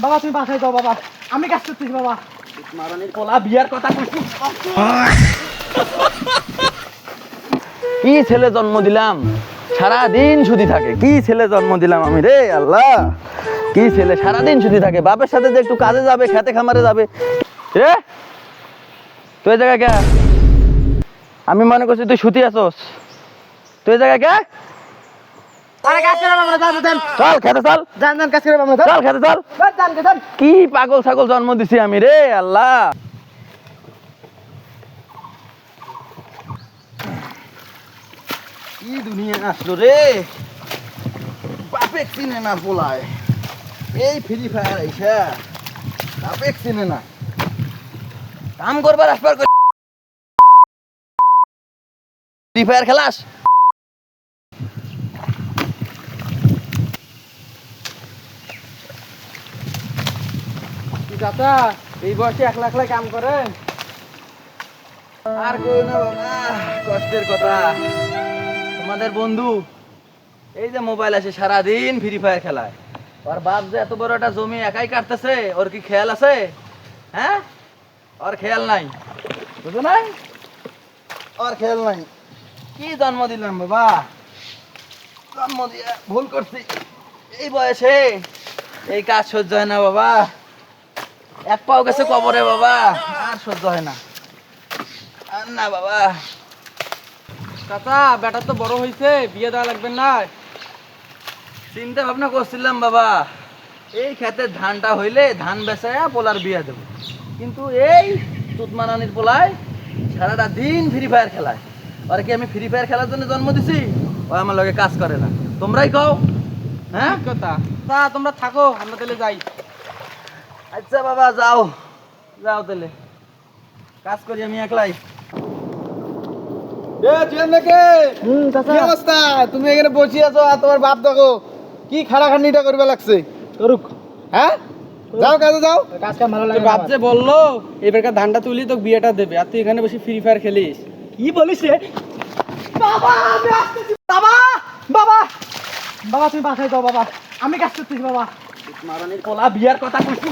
বাবা তুমি বাসায় যাও বাবা, আমি কাজ করতেছি বাবা। মারানির পোলা বিয়ার কথা কইছি। কি ছেলে জন্ম দিলাম, সারাদিন ছুটি থাকে। কি ছেলে জন্ম দিলাম আমি রে আল্লাহ। কি ছেলে সারাদিন ছুটি থাকে, বাপের সাথে যে একটু কাজে যাবে, খেতে খামারে যাবে। রে তুই জায়গায় কে? আমি মনে করছি তুই ছুটি আছোস। তুই জায়গায় কে? আরে কাজ করে বাবা, যান যান চল খেতে চল, যান যান কাজ করে বাবা, চল খেতে চল। যান যান। কি পাগল ছাগল জন্ম দিছি আমি রে আল্লাহ। কি দুনিয়া আসলো রে, বাপেক চিনে না পোলায়। এই ফ্রি ফায়ার আইসা বাপেক চিনে না, কাম করবার আসবার ফ্রি ফায়ার খেলাস। চাচা এই বয়সে একলা একলা কাম করে? আর কই না বাবা, কষ্টের কথা। তোমাদের বন্ধু এই যে মোবাইল আছে, সারাদিন ফ্রি ফায়ার খেলায়। ওর বাপ যে এত বড় একটা জমি একাই কাটতেছে, ওর কি খেয়াল আছে? হ্যাঁ, ওর খেয়াল নাই, বুঝো নাই? ওর খেয়াল নাই। কি জন্ম দিলাম বাবা, জন্ম দিয়ে ভুল করছি। এই বয়সে এই কাজ সহ্য হয় না বাবা। এক পাও গেছে কবরে বাবা, আর সহ্য হয় না। আর না বাবা। চাচা বেটা তো বড় হয়েছে, বিয়ে দেওয়া লাগবে না? চিন্তা ভাবনা করছিলাম বাবা, এই ক্ষেতের ধানটা হইলে ধান বেচায়া পোলার বিয়ে দেবো। কিন্তু এই তুতমারানির পোলায় সারাটা দিন ফ্রি ফায়ার খেলায়। আর কি আমি ফ্রি ফায়ার খেলার জন্য জন্ম দিছি? ও আমার লগে কাজ করে না। তোমরাই কও। হ্যাঁ কথা তা তোমরা থাকো, আমরা তাহলে যাই। আচ্ছা বাবা যাও, যাও তাহলে, কাজ করি আমি একলাই। চাচা কি অবস্থা? তুমি এখানে বসে আছো আর তোমার বাপ দেখো কি খাড়াখান্নিটা করবে লাগছে। করুক, হ্যাঁ, যাও কাজে যাও। কাজ কাম ভালো লাগে। বাপ যে বললো এবারকার ধানটা তুলি তো বিয়েটা দেবে, আর তুই এখানে বসে ফ্রি ফায়ার খেলিস। কি বলিস রে বাবা? আমি আসতেছি বাবা। বাবা বাবা তুমি বাসায় যাও বাবা, আমি কাজ করতেছি বাবা। মারানির পোলা বিয়ার কথা কইছি।